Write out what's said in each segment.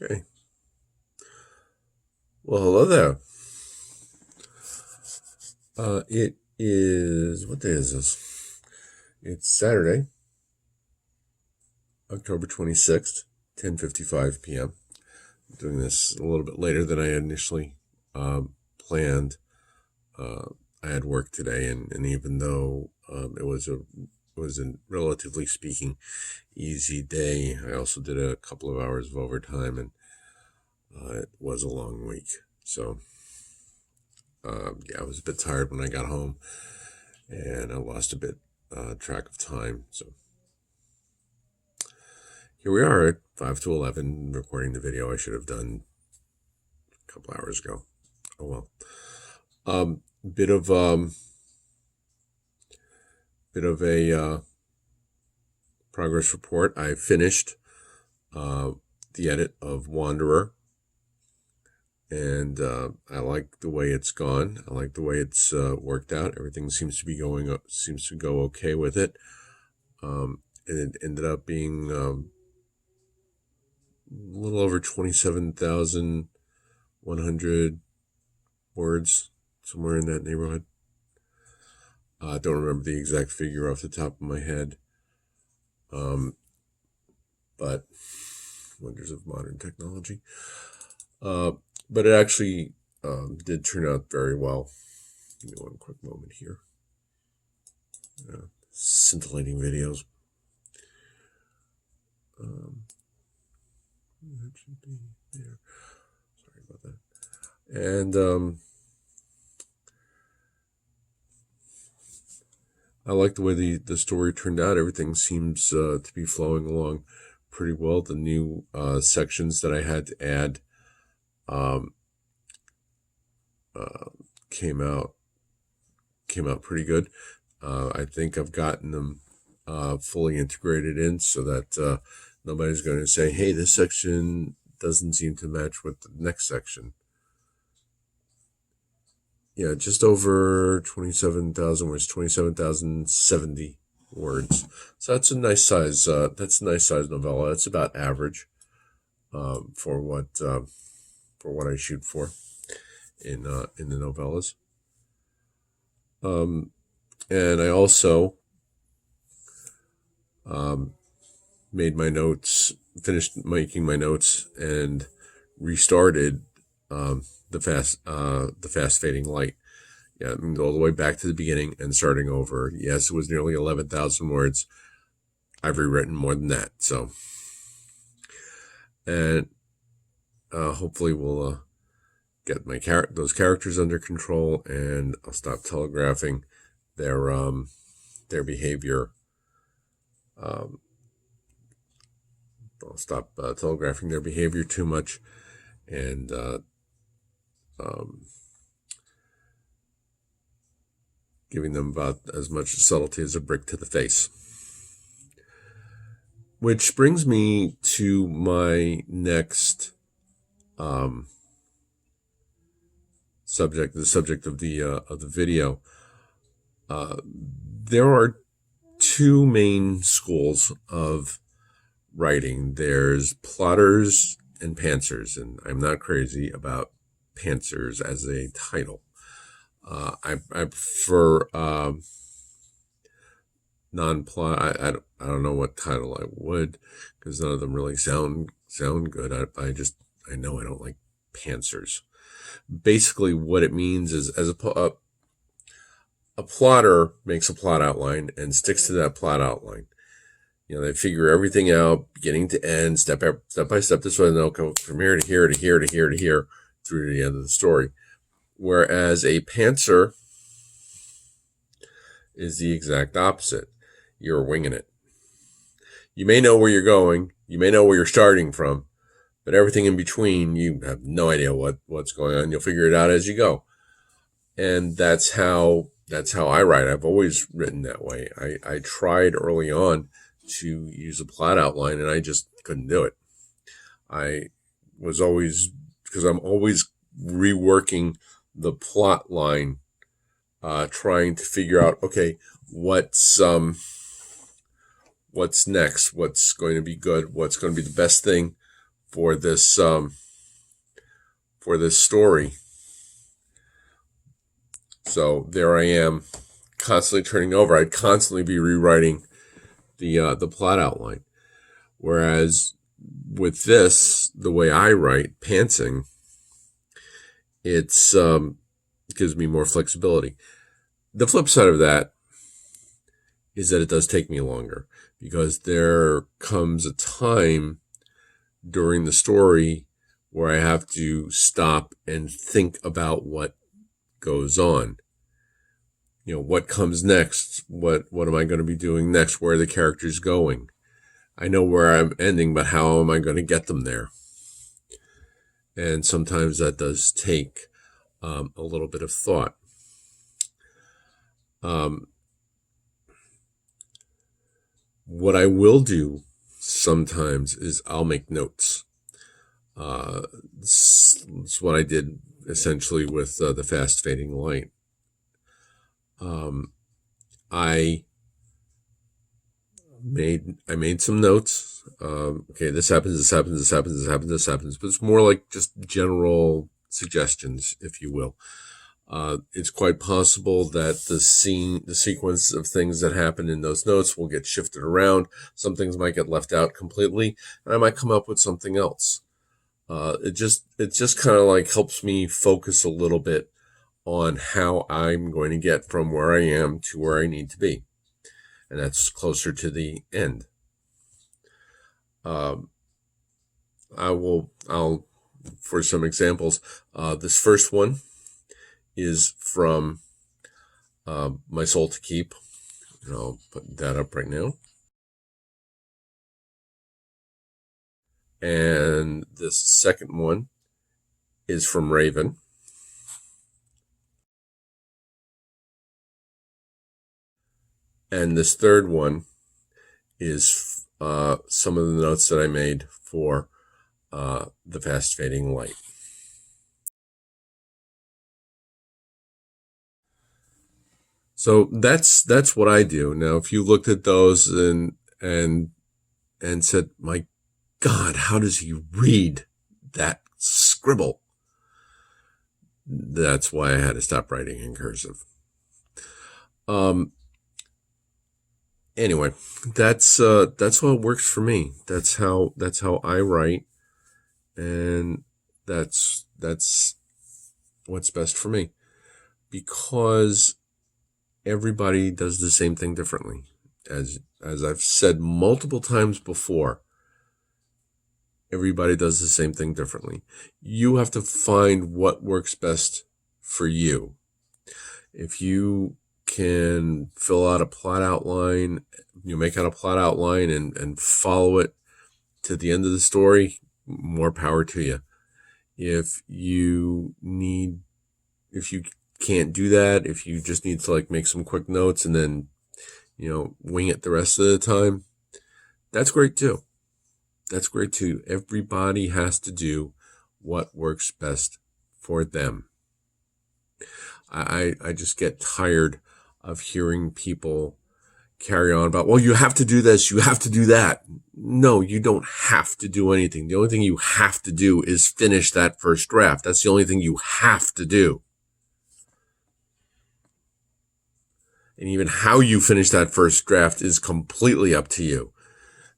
Okay. Well, hello there. It is, what day is this? It's Saturday, October 26th, 10:55 p.m. I'm doing this a little bit later than I had initially planned. I had work today, and even though it was a relatively speaking easy day, I also did a couple of hours of overtime, and it was a long week. So I was a bit tired when I got home, and I lost a bit track of time. So here we are at 5 to 11 recording the video I should have done a couple hours ago. Oh well. Bit of a progress report. I finished the edit of Wanderer, and I like the way it's gone. I like the way it's worked out. Everything seems to go okay with it. It ended up being a little over 27,100 words, somewhere in that neighborhood. I don't remember the exact figure off the top of my head. But wonders of modern technology. But it actually did turn out very well. Give me one quick moment here. Scintillating videos. That should be there. Sorry about that. And I like the way the story turned out. Everything seems to be flowing along pretty well. The new sections that I had to add came out pretty good. I think I've gotten them fully integrated in so that nobody's going to say, hey, this section doesn't seem to match with the next section. Yeah, just over 27,000 words, 27,070 words. So that's a nice size. That's a nice size novella. That's about average for what I shoot for in the novellas. And I also made my notes, finished making my notes, and restarted the fast fading light. Yeah, I mean, all the way back to the beginning and starting over. Yes, it was nearly 11,000 words. I've rewritten more than that. So, and hopefully we'll get those characters under control, and I'll stop telegraphing their behavior. I'll stop telegraphing their behavior too much, and giving them about as much subtlety as a brick to the face. Which brings me to my next subject, the subject of the video. There are two main schools of writing. There's plotters and pantsers, and I'm not crazy about pantsers as a title. I prefer non-plot. I don't know what title I would, because none of them really sound good. I know I don't like pantsers. Basically, what it means is, as a plotter makes a plot outline and sticks to that plot outline. You know, they figure everything out, beginning to end, step by step. This way, they'll go from here to here to here to here to here through to the end of the story. Whereas a pantser is the exact opposite. You're winging it. You may know where you're going, you may know where you're starting from, but everything in between, you have no idea what's going on. You'll figure it out as you go. And that's how I write. I've always written that way. I tried early on to use a plot outline, and I just couldn't do it. I was always, because I'm always reworking the plot line, trying to figure out, okay, what's next, what's going to be good, what's going to be the best thing for this story. So there I am, constantly turning over. I'd constantly be rewriting the plot outline. Whereas with this, the way I write, pantsing, it's gives me more flexibility. The flip side of that is that it does take me longer, because there comes a time during the story where I have to stop and think about what goes on. What comes next? What am I going to be doing next? Where are the characters going? I know where I'm ending, but how am I going to get them there? And sometimes that does take a little bit of thought. What I will do sometimes is I'll make notes. It's what I did essentially with the fast fading light. I made some notes. Okay, this happens, but it's more like just general suggestions, if you will. It's quite possible that the sequence of things that happen in those notes will get shifted around. Some things might get left out completely, and I might come up with something else. It just kind of like helps me focus a little bit on how I'm going to get from where I am to where I need to be. And that's closer to the end. I'll, for some examples, this first one is from My Soul to Keep. And I'll put that up right now. And this second one is from Raven. And this third one is some of the notes that I made for the fast fading light. So that's what I do. Now, if you looked at those and said, "My God, how does he read that scribble?" That's why I had to stop writing in cursive. Anyway, that's what works for me. That's how I write, and that's what's best for me, because everybody does the same thing differently. As I've said multiple times before, everybody does the same thing differently. You have to find what works best for you. If you can fill out a plot outline, make out a plot outline and follow it to the end of the story, more power to you. If you can't do that, if you just need to like make some quick notes and then, wing it the rest of the time, that's great too. That's great too. Everybody has to do what works best for them. I just get tired of hearing people carry on about, well, you have to do this, you have to do that. No, you don't have to do anything. The only thing you have to do is finish that first draft. That's the only thing you have to do. And even how you finish that first draft is completely up to you.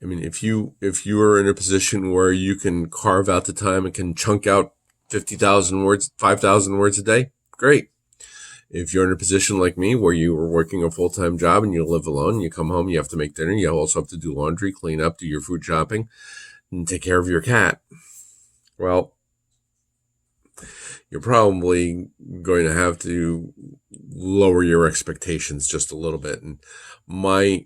I mean, if you are in a position where you can carve out the time and can chunk out 50,000 words, 5,000 words a day, great. If you're in a position like me where you are working a full-time job and you live alone, you come home, you have to make dinner, you also have to do laundry, clean up, do your food shopping, and take care of your cat, well, you're probably going to have to lower your expectations just a little bit. And my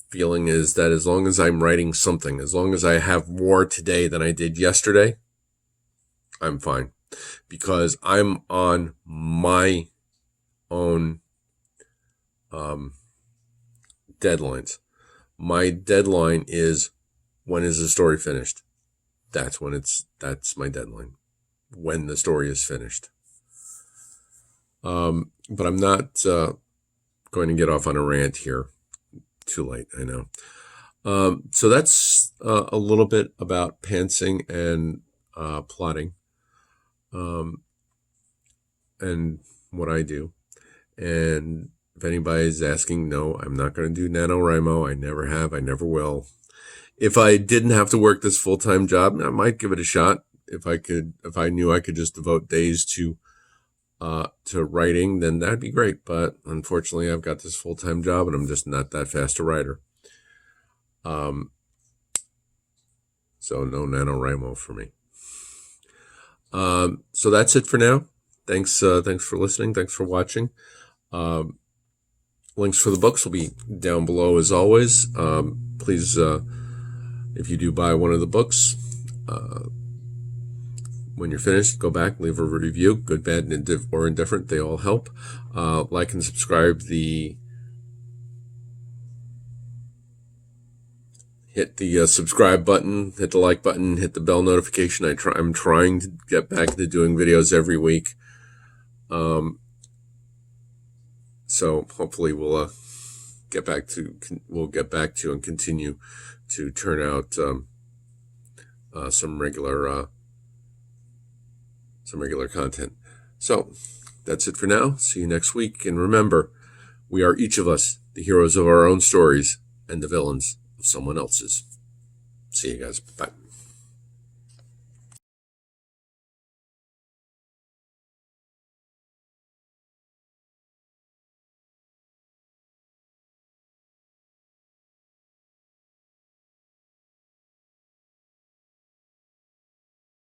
feeling is that as long as I'm writing something, as long as I have more today than I did yesterday, I'm fine, because I'm on my own deadlines. My deadline is, when is the story finished? That's my deadline, when the story is finished. But I'm not going to get off on a rant here. Too late, I know. So that's a little bit about pantsing and plotting, and what I do. And if anybody's asking, no, I'm not going to do NaNoWriMo. I never have. I never will. If I didn't have to work this full-time job, I might give it a shot. If I knew I could just devote days to writing, then that'd be great. But unfortunately, I've got this full-time job, and I'm just not that fast a writer. So no NaNoWriMo for me. So that's it for now. Thanks for listening. Thanks for watching. Links for the books will be down below as always. Please, if you do buy one of the books, when you're finished, go back, leave a review, good, bad, or indifferent. They all help. Like and subscribe. Hit the subscribe button, hit the like button, hit the bell notification. I'm trying to get back to doing videos every week. So hopefully we'll get back to and continue to turn out some regular content. So that's it for now. See you next week, and remember, we are each of us the heroes of our own stories and the villains of someone else's. See you guys. Bye.